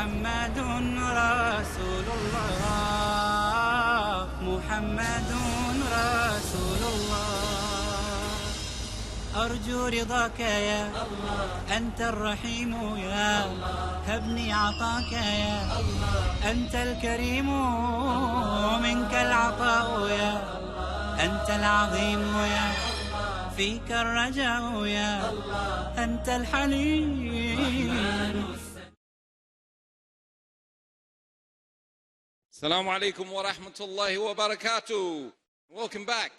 محمد رسول الله محمد رسول الله أرجو رضاك يا الله أنت الرحيم يا الله هبني عطاك يا الله أنت الكريم منك العطاء يا الله أنت العظيم يا الله فيك الرجاء يا الله أنت الحليم. Assalamu alaikum wa rahmatullahi wa barakatuh. Welcome back.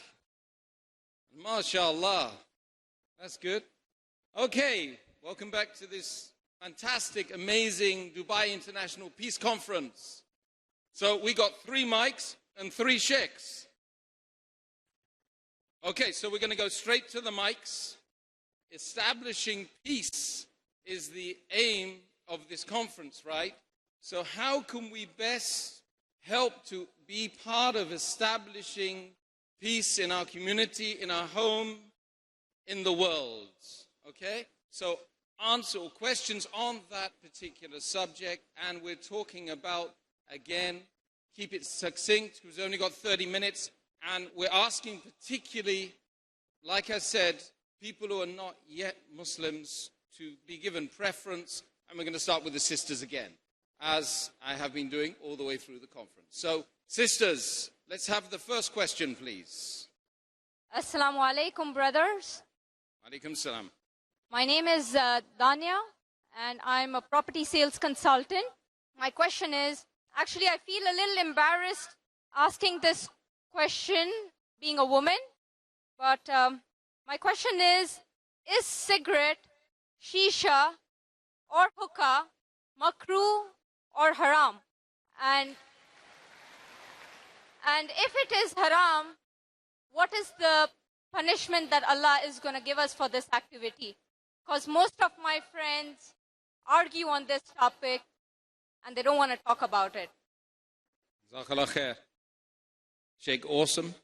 MashaAllah. That's good. Okay, welcome back to this fantastic, amazing Dubai International Peace Conference. So we got 3 mics and 3 sheikhs. Okay, so we're going to go straight to the mics. Establishing peace is the aim of this conference, right? So how can we best help to be part of establishing peace in our community, in our home, in the world? Okay? So answer or questions on that particular subject, and we're talking about, again, keep it succinct, because we've only got 30 minutes, and we're asking particularly, like I said, people who are not yet Muslims to be given preference, and we're going to start with the sisters again, as I have been doing all the way through the conference. So, sisters, let's have the first question, please. Assalamu alaikum, brothers. Alaikum salam. My name is Danya, and I'm a property sales consultant. My question is, actually, I feel a little embarrassed asking this question, being a woman, but my question is cigarette, shisha, or hookah makruh or haram? And if it is haram, what is the punishment that Allah is going to give us for this activity? Because most of my friends argue on this topic and they don't want to talk about it. Jazakallah khair. Sheikh Awesome.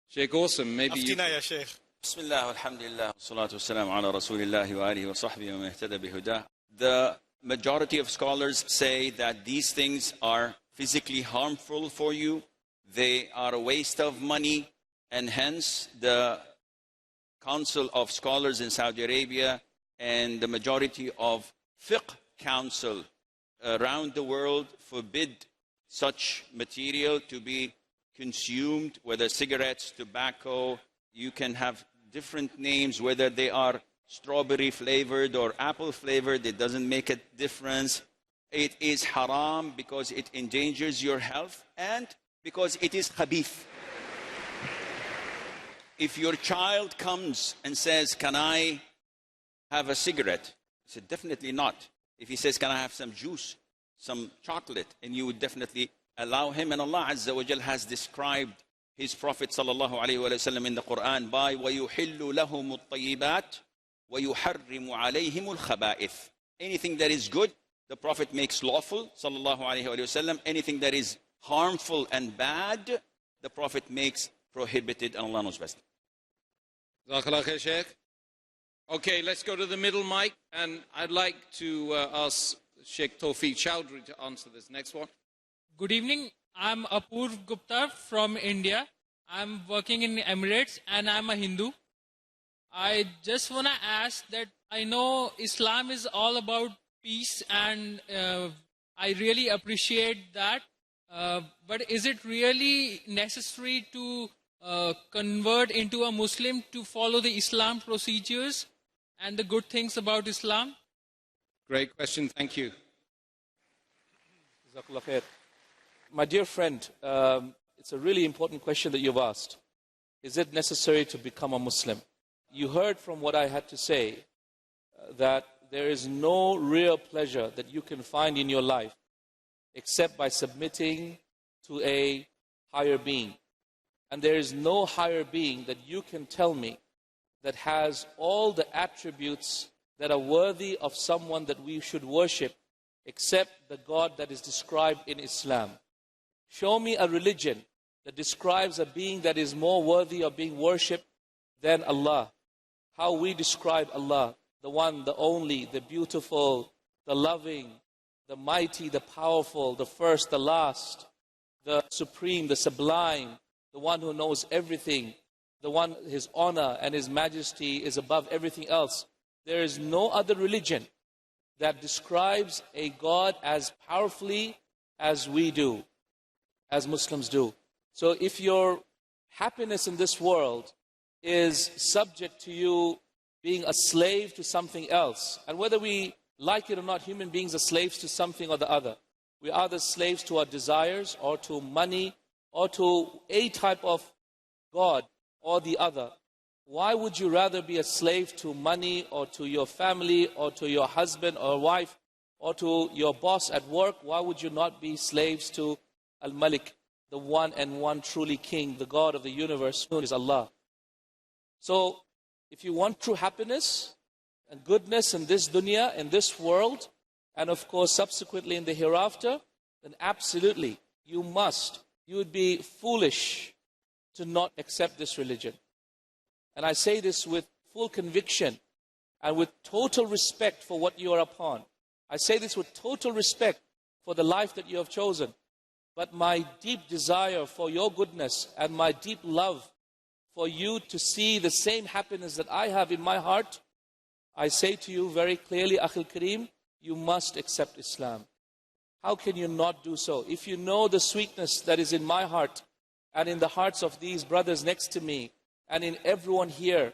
Sheikh Awesome, maybe you... أفتنا يا شيخ. بسم الله والحمد لله والصلاة والسلام على رسول الله وآله وصحبه ومن اهتدى بهداه. The majority of scholars say that these things are physically harmful for you. They are a waste of money, and hence the Council of Scholars in Saudi Arabia and the majority of fiqh council around the world forbid such material to be consumed, whether cigarettes, tobacco. You can have different names, whether they are strawberry flavored or apple flavored, it doesn't make a difference. It is haram because it endangers your health and because it is khabith. If your child comes and says, can I have a cigarette? I said, definitely not. If he says, can I have some juice, some chocolate? And you would definitely allow him. And Allah Azza wa Jal has described His Prophet sallallahu alayhi wa sallam in the Quran by وَيُحِلُّ لَهُمُ الطَّيِّبَاتِ وَيُحَرِّمُ عَلَيْهِمُ الْخَبَائِثِ. Anything that is good, the Prophet makes lawful, sallallahu alayhi wa sallam. Anything that is harmful and bad, the Prophet makes prohibited, and Allah knows best. Jazakallah khair, Sheikh. Okay, let's go to the middle mic, and I'd like to ask Sheikh Tawfique Chowdhury to answer this next one. Good evening. I'm Apurv Gupta from India. I'm working in Emirates and I'm a Hindu. I just want to ask that I know Islam is all about peace and I really appreciate that. But is it really necessary to convert into a Muslim to follow the Islam procedures and the good things about Islam? Great question. Thank you. Jazakallah khair. My dear friend, it's a really important question that you've asked. Is it necessary to become a Muslim? You heard from what I had to say that there is no real pleasure that you can find in your life except by submitting to a higher being. And there is no higher being that you can tell me that has all the attributes that are worthy of someone that we should worship except the God that is described in Islam. Show me a religion that describes a being that is more worthy of being worshipped than Allah. How we describe Allah, the one, the only, the beautiful, the loving, the mighty, the powerful, the first, the last, the supreme, the sublime, the one who knows everything, the one, his honor and his majesty is above everything else. There is no other religion that describes a God as powerfully as we do, as Muslims do. So if your happiness in this world is subject to you being a slave to something else, and whether we like it or not, human beings are slaves to something or the other. We are either slaves to our desires or to money or to a type of God or the other. Why would you rather be a slave to money or to your family or to your husband or wife or to your boss at work? Why would you not be slaves to Al-Malik, the one and one truly King, the God of the universe, who is Allah? So, if you want true happiness and goodness in this dunya, in this world, and of course subsequently in the hereafter, then absolutely you would be foolish to not accept this religion. And I say this with full conviction and with total respect for what you are upon. I say this with total respect for the life that you have chosen. But my deep desire for your goodness and my deep love for you to see the same happiness that I have in my heart, I say to you very clearly, Akhil Kareem, you must accept Islam. How can you not do so? If you know the sweetness that is in my heart and in the hearts of these brothers next to me and in everyone here,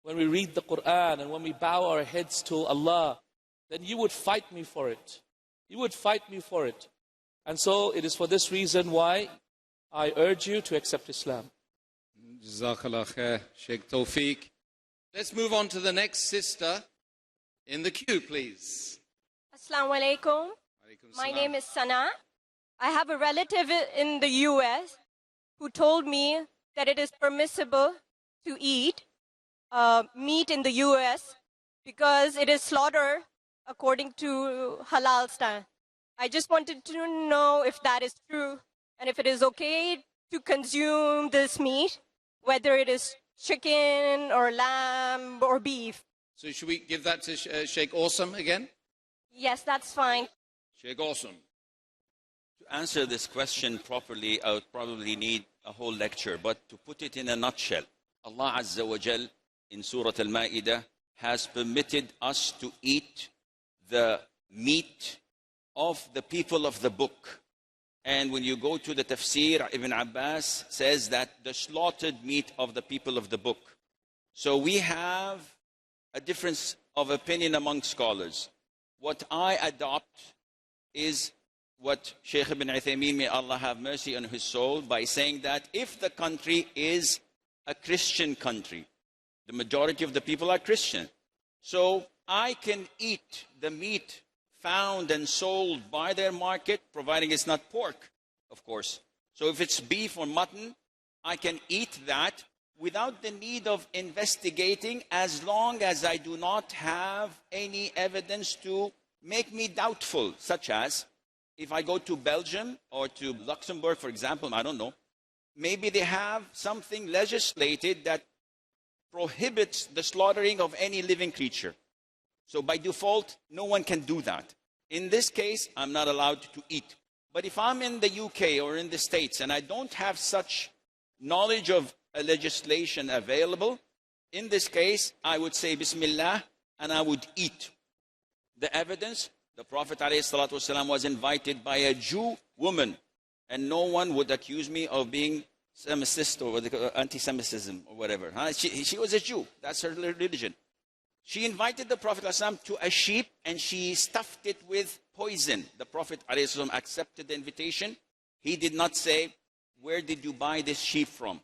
when we read the Quran and when we bow our heads to Allah, then you would fight me for it. You would fight me for it. And so it is for this reason why I urge you to accept Islam. Jazakallah khair, Sheikh Tawfique. Let's move on to the next sister in the queue, please. Assalamu alaikum. My name is Sana. I have a relative in the US who told me that it is permissible to eat meat in the US because it is slaughtered according to halal style. I just wanted to know if that is true and if it is okay to consume this meat, whether it is chicken or lamb or beef. So should we give that to Sheikh Awesome again? Yes, that's fine. Sheikh Awesome. To answer this question properly, I would probably need a whole lecture, but to put it in a nutshell, Allah Azza wa Jal in Surah Al-Ma'idah has permitted us to eat the meat of the people of the book. And when you go to the tafsir, Ibn Abbas says that the slaughtered meat of the people of the book. So we have a difference of opinion among scholars. What I adopt is what Shaykh Ibn Uthaymeen, may Allah have mercy on his soul, by saying that if the country is a Christian country, the majority of the people are Christian. So I can eat the meat found and sold by their market, providing it's not pork, of course. So if it's beef or mutton, I can eat that without the need of investigating, as long as I do not have any evidence to make me doubtful, such as if I go to Belgium or to Luxembourg, for example, I don't know, maybe they have something legislated that prohibits the slaughtering of any living creature. So by default, no one can do that. In this case, I'm not allowed to eat. But if I'm in the UK or in the States and I don't have such knowledge of a legislation available, in this case, I would say Bismillah and I would eat. The evidence, the Prophet ﷺ was invited by a Jew woman, and no one would accuse me of being Semicist or anti-Semitism or whatever. She was a Jew. That's her religion. She invited the Prophet ﷺ to a sheep and she stuffed it with poison. The Prophet ﷺ accepted the invitation. He did not say, where did you buy this sheep from?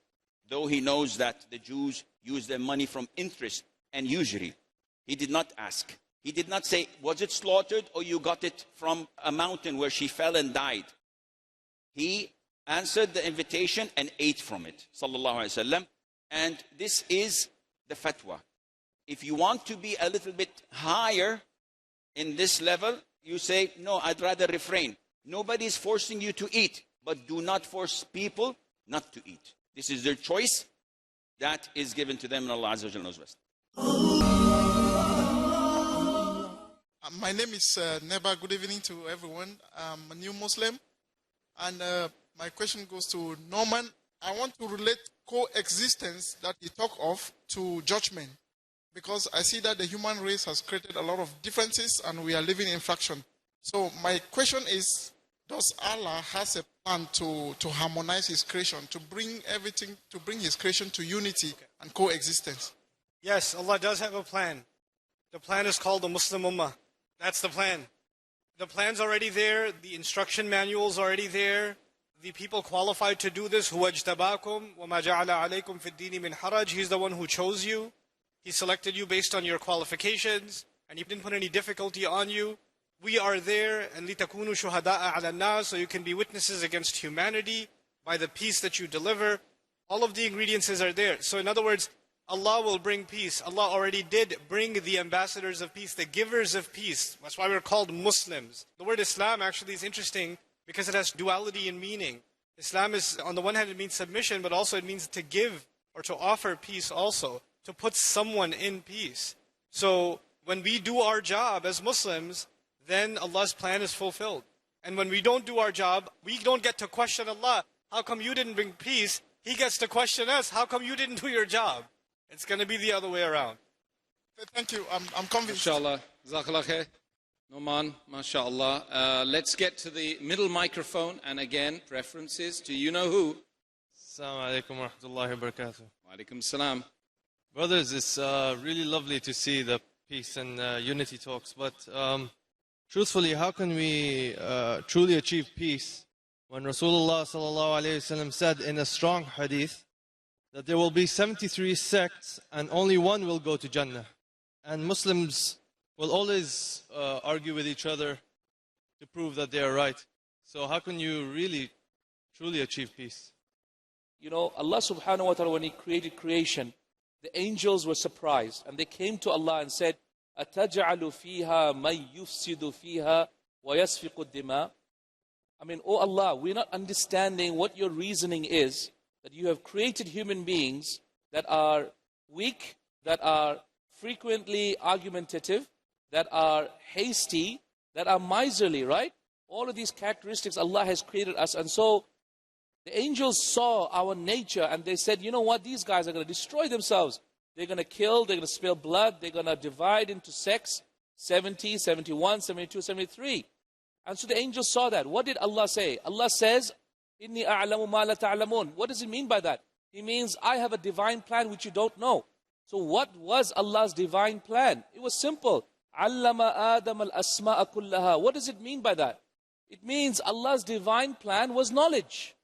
Though he knows that the Jews use their money from interest and usury. He did not ask. He did not say, was it slaughtered or you got it from a mountain where she fell and died? He answered the invitation and ate from it, sallallahu alaihi wasallam. And this is the fatwa. If you want to be a little bit higher in this level, you say, no, I'd rather refrain. Nobody is forcing you to eat, but do not force people not to eat. This is their choice. That is given to them, and Allah Azza wa Jalla knows best. My name is Neba. Good evening to everyone. I'm a new Muslim. And my question goes to Nouman. I want to relate coexistence that you talk of to judgment. Because I see that the human race has created a lot of differences and we are living in fraction. So my question is, does Allah has a plan to harmonize his creation, to bring everything, to bring his creation to unity and coexistence? Yes, Allah does have a plan. The plan is called the Muslim Ummah. That's the plan. The plan's already there. The instruction manual's already there. The people qualified to do this, هُوَ اجْتَبَاكُمْ وَمَا جَعَلَ عَلَيْكُمْ فِي الدِّينِ مِنْ حَرَجٍ. He's the one who chose you. He selected you based on your qualifications, and He didn't put any difficulty on you. We are there, and لِتَكُونُوا شُهَدَاءَ عَلَى النَّاسِ, so you can be witnesses against humanity by the peace that you deliver. All of the ingredients are there. So in other words, Allah will bring peace. Allah already did bring the ambassadors of peace, the givers of peace. That's why we're called Muslims. The word Islam actually is interesting because it has duality in meaning. Islam is, on the one hand, it means submission, but also it means to give or to offer peace also, to put someone in peace. So when we do our job as Muslims, then Allah's plan is fulfilled. And when we don't do our job, we don't get to question Allah. How come you didn't bring peace? He gets to question us. How come you didn't do your job? It's going to be the other way around. Thank you. I'm convinced. Inshallah. Jazakallah khair. Nouman, mashallah. Let's get to the middle microphone. And again, preferences to you know who. Assalamu alaikum wa rahmatullahi wa barakatuh. Wa alaikum salam. Brothers, it's really lovely to see the peace and unity talks. But truthfully, how can we truly achieve peace when Rasulullah sallallahu alayhi wasallam said in a strong hadith that there will be 73 sects and only one will go to Jannah? And Muslims will always argue with each other to prove that they are right. So how can you really, truly achieve peace? You know, Allah subhanahu wa ta'ala, when He created creation, the angels were surprised and they came to Allah and said, أَتَجْعَلُ فِيهَا مَنْ يُفْسِدُ فِيهَا وَيَسْفِقُ الدِّمَاءِ. I mean, oh Allah, we're not understanding what your reasoning is, that you have created human beings that are weak, that are frequently argumentative, that are hasty, that are miserly, right? All of these characteristics Allah has created us. And so the angels saw our nature and they said, you know what, these guys are going to destroy themselves. They're going to kill, they're going to spill blood, they're going to divide into sects, 70, 71, 72, 73. And so the angels saw that. What did Allah say? Allah says, Inni a'lamu ma la ta'lamun. What does He mean by that? He means, I have a divine plan which you don't know. So what was Allah's divine plan? It was simple. Allama Adam al-asma'a kullaha. What does it mean by that? It means Allah's divine plan was knowledge.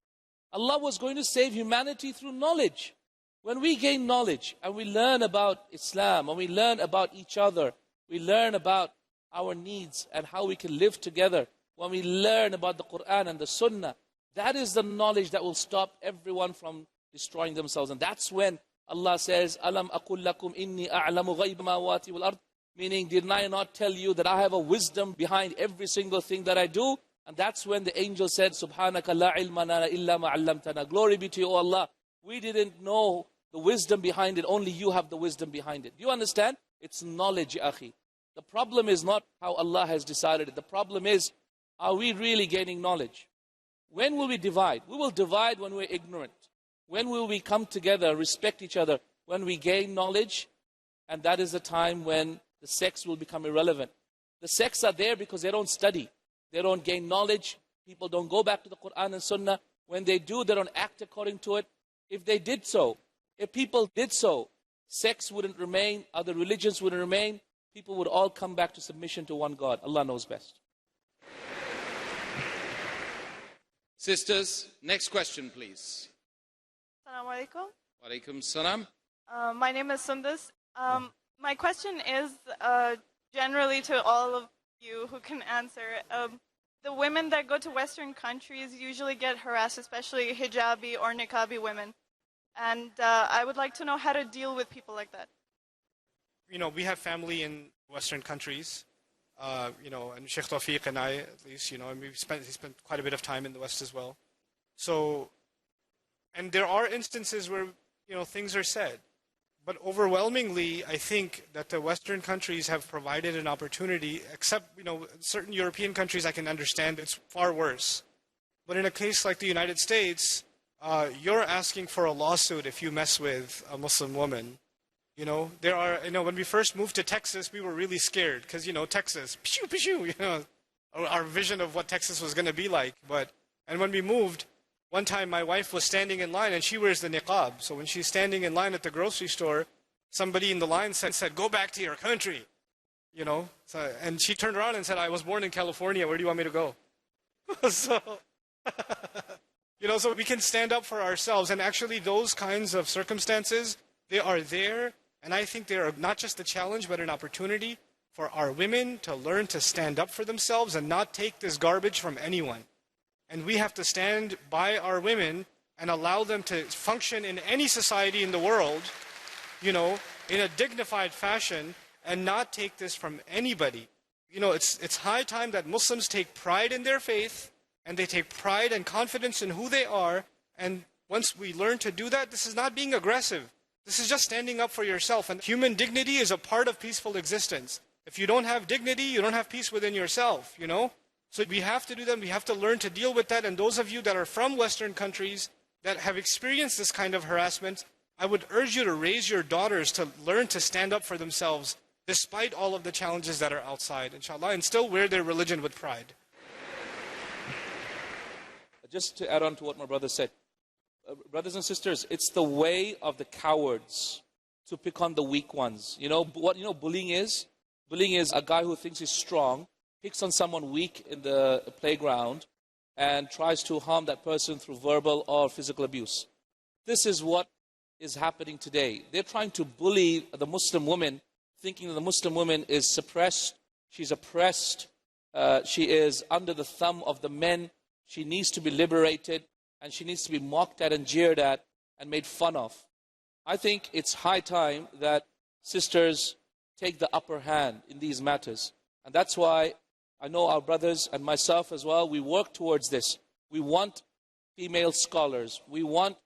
Allah was going to save humanity through knowledge. When we gain knowledge and we learn about Islam and we learn about each other, we learn about our needs and how we can live together, when we learn about the Quran and the Sunnah, that is the knowledge that will stop everyone from destroying themselves. And that's when Allah says, Alam aqul lakum inni a'lamu ghayba mawati wal ard. Meaning, did I not tell you that I have a wisdom behind every single thing that I do? And that's when the angel said, Subhanaka la ilma lana illa ma 'allamtana. Glory be to you, O Allah. We didn't know the wisdom behind it. Only you have the wisdom behind it. Do you understand? It's knowledge, ya akhi. The problem is not how Allah has decided it. The problem is, are we really gaining knowledge? When will we divide? We will divide when we're ignorant. When will we come together, respect each other? When we gain knowledge. And that is the time when the sects will become irrelevant. The sects are there because they don't study. They don't gain knowledge. People don't go back to the Quran and Sunnah. When they do, they don't act according to it. If they did so, if people did so, sects wouldn't remain, other religions wouldn't remain. People would all come back to submission to one God. Allah knows best. Sisters, next question, please. Assalamu alaikum. Wa alaikum salam. My name is Sundus. My question is generally to all of you who can answer. The women that go to Western countries usually get harassed, especially hijabi or niqabi women. And I would like to know how to deal with people like that. You know, we have family in Western countries. You know, and Sheikh Tawfique and I, at least, you know, and he spent quite a bit of time in the West as well. So, and there are instances where, you know, things are said. But overwhelmingly, I think that the Western countries have provided an opportunity, except, certain European countries I can understand it's far worse. But in a case like the United States, you're asking for a lawsuit if you mess with a Muslim woman. There are, when we first moved to Texas, we were really scared because, Texas, pshoo, pshoo, our vision of what Texas was going to be like. And when we moved, one time my wife was standing in line and she wears the niqab. So when she's standing in line at the grocery store, somebody in the line said, go back to your country. And she turned around and said, I was born in California. Where do you want me to go? So, so we can stand up for ourselves. And actually those kinds of circumstances, they are there. And I think they are not just a challenge, but an opportunity for our women to learn to stand up for themselves and not take this garbage from anyone. And we have to stand by our women and allow them to function in any society in the world, in a dignified fashion and not take this from anybody. It's high time that Muslims take pride in their faith and they take pride and confidence in who they are. And once we learn to do that, this is not being aggressive. This is just standing up for yourself. And human dignity is a part of peaceful existence. If you don't have dignity, you don't have peace within yourself, So we have to do that. We have to learn to deal with that. And those of you that are from Western countries that have experienced this kind of harassment, I would urge you to raise your daughters to learn to stand up for themselves despite all of the challenges that are outside, inshallah, and still wear their religion with pride. Just to add on to what my brother said, brothers and sisters, it's the way of the cowards to pick on the weak ones. Bullying is? Bullying is a guy who thinks he's strong, picks on someone weak in the playground and tries to harm that person through verbal or physical abuse. This is what is happening today. They're trying to bully the Muslim woman, thinking that the Muslim woman is suppressed, she's oppressed, she is under the thumb of the men, she needs to be liberated, and she needs to be mocked at and jeered at and made fun of. I think it's high time that sisters take the upper hand in these matters. And that's why I know our brothers and myself as well, we work towards this. We want female scholars. We want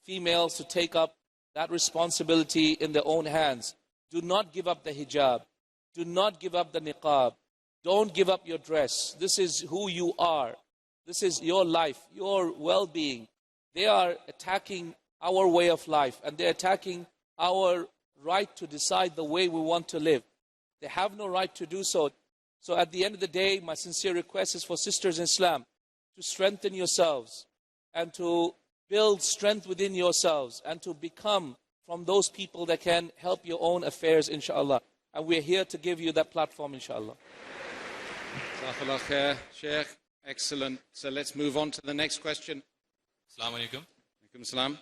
females to take up that responsibility in their own hands. Do not give up the hijab. Do not give up the niqab. Don't give up your dress. This is who you are. This is your life, your well-being. They are attacking our way of life, and they're attacking our right to decide the way we want to live. They have no right to do so. So at the end of the day, my sincere request is for sisters in Islam to strengthen yourselves and to build strength within yourselves and to become from those people that can help your own affairs, inshallah. And we're here to give you that platform, inshallah. Jazakallah khair, Sheikh. Excellent. So let's move on to the next question. Assalamu alaikum. Alaikum salam.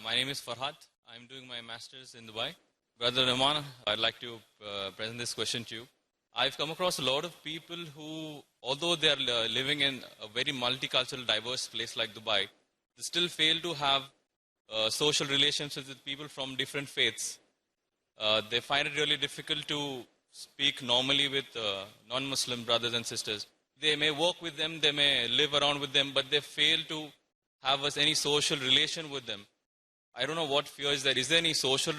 My name is Farhad. I'm doing my master's in Dubai. Brother Nouman, I'd like to present this question to you. I've come across a lot of people who, although they are living in a very multicultural, diverse place like Dubai, they still fail to have social relationships with people from different faiths. They find it really difficult to speak normally with non-Muslim brothers and sisters. They may work with them, they may live around with them, but they fail to have any social relation with them. I don't know what fear is there. Is there any social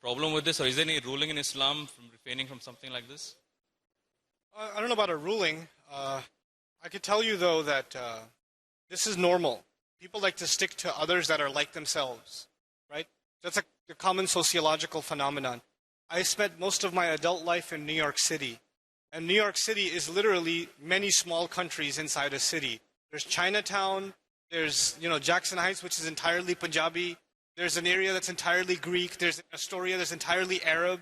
problem with this, or is there any ruling in Islam from refraining from something like this? I don't know about a ruling. I could tell you, though, that this is normal. People like to stick to others that are like themselves, right? That's a common sociological phenomenon. I spent most of my adult life in New York City. And New York City is literally many small countries inside a city. There's Chinatown, there's Jackson Heights, which is entirely Punjabi. There's an area that's entirely Greek. There's Astoria that's entirely Arab.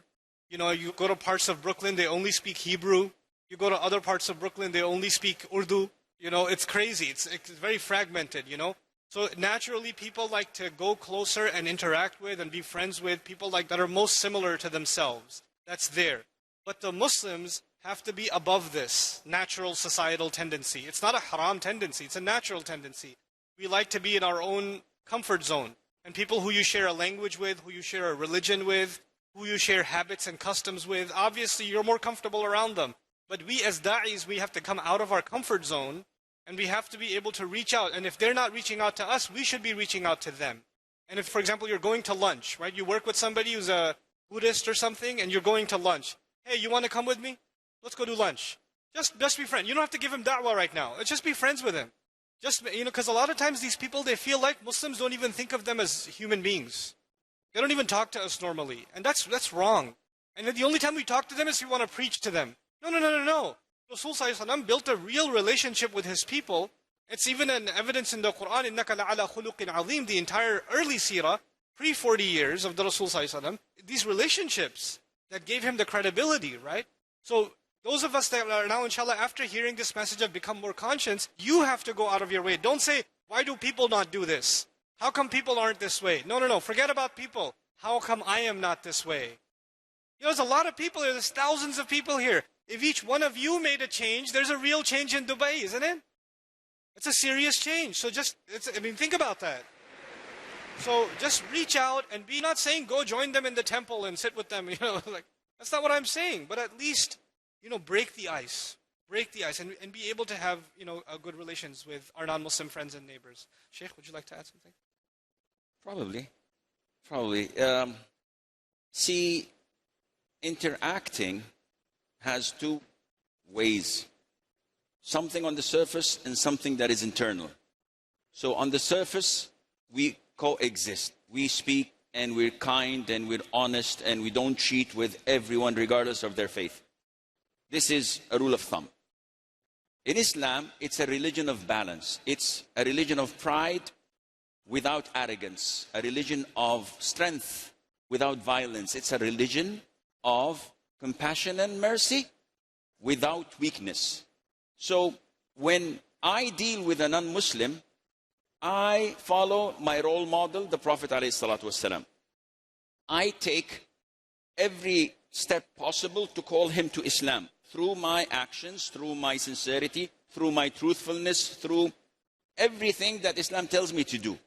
You go to parts of Brooklyn, they only speak Hebrew. You go to other parts of Brooklyn, they only speak Urdu. It's crazy. It's very fragmented, So naturally, people like to go closer and interact with and be friends with people that are most similar to themselves. That's there. But the Muslims have to be above this natural societal tendency. It's not a haram tendency, it's a natural tendency. We like to be in our own comfort zone. And people who you share a language with, who you share a religion with, who you share habits and customs with, obviously you're more comfortable around them. But we as da'is, we have to come out of our comfort zone and we have to be able to reach out. And if they're not reaching out to us, we should be reaching out to them. And if, for example, you're going to lunch, right? You work with somebody who's a Buddhist or something, and you're going to lunch. Hey, you want to come with me? Let's go do lunch. Just be friends. You don't have to give him da'wah right now. Just be friends with him. Just, because a lot of times these people, they feel like Muslims don't even think of them as human beings. They don't even talk to us normally. And that's wrong. And then the only time we talk to them is if we want to preach to them. No. Rasul Sallallahu Alaihi Wasallam built a real relationship with his people. It's even an evidence in the Quran, إِنَّكَ لَعَلَى خُلُقٍ عَظِيمٍ. The entire early seerah, pre-40 years of the Rasul Sallallahu Alaihi Wasallam, these relationships that gave him the credibility, right? So those of us that are now, inshallah, after hearing this message have become more conscious, you have to go out of your way. Don't say, why do people not do this? How come people aren't this way? No. Forget about people. How come I am not this way? There's a lot of people here. There's thousands of people here. If each one of you made a change, there's a real change in Dubai, isn't it? It's a serious change. So think about that. So just reach out and be not saying go join them in the temple and sit with them. That's not what I'm saying. But at least, break the ice. Break the ice and be able to have, a good relations with our non-Muslim friends and neighbors. Sheikh, would you like to add something? Probably. See, interacting has two ways. Something on the surface and something that is internal. So on the surface, we coexist. We speak and we're kind and we're honest and we don't cheat with everyone regardless of their faith. This is a rule of thumb. In Islam, it's a religion of balance. It's a religion of pride without arrogance. A religion of strength without violence. It's a religion of compassion and mercy without weakness. So when I deal with a non-Muslim, I follow my role model, the Prophet ﷺ. I take every step possible to call him to Islam through my actions, through my sincerity, through my truthfulness, through everything that Islam tells me to do.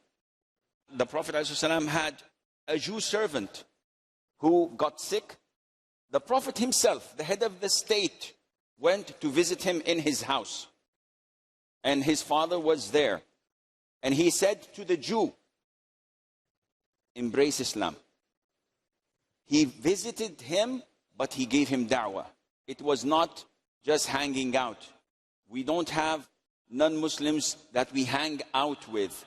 The Prophet ﷺ had a Jew servant who got sick. The Prophet himself, the head of the state, went to visit him in his house. And his father was there. And he said to the Jew, embrace Islam. He visited him, but he gave him da'wah. It was not just hanging out. We don't have non-Muslims that we hang out with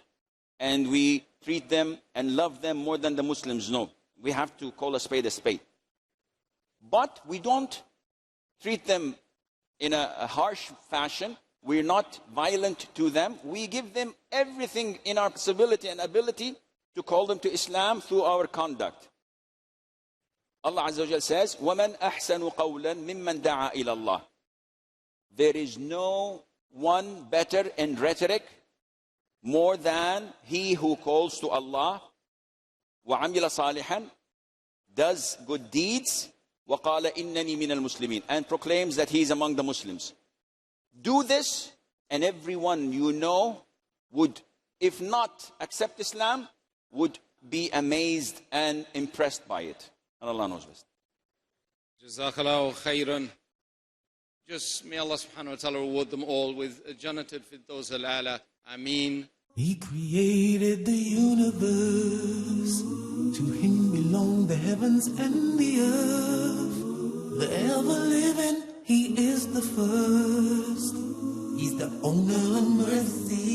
and we treat them and love them more than the Muslims. No, we have to call a spade a spade. But we don't treat them in a harsh fashion. We're not violent to them. We give them everything in our possibility and ability to call them to Islam through our conduct. Allah Azza wa Jal says, وَمَنْ أَحْسَنُ قَوْلًا مِمَّنْ دَعَا إِلَى اللَّهِ. There is no one better in rhetoric more than he who calls to Allah, وَعَمِلَ صَالِحًا, does good deeds, وَقَالَ إِنَّنِي مِنَ الْمُسْلِمِينَ, and proclaims that he is among the Muslims. Do this, and everyone you know would, if not accept Islam, would be amazed and impressed by it. And Allah knows best. Jazakallahu khairan. Just may Allah subhanahu wa ta'ala reward them all with Jannatul Firdaus al-A'la. Ameen. He created the universe. To him belong the heavens and the earth. The ever-living, he is the first. He's the owner of mercy.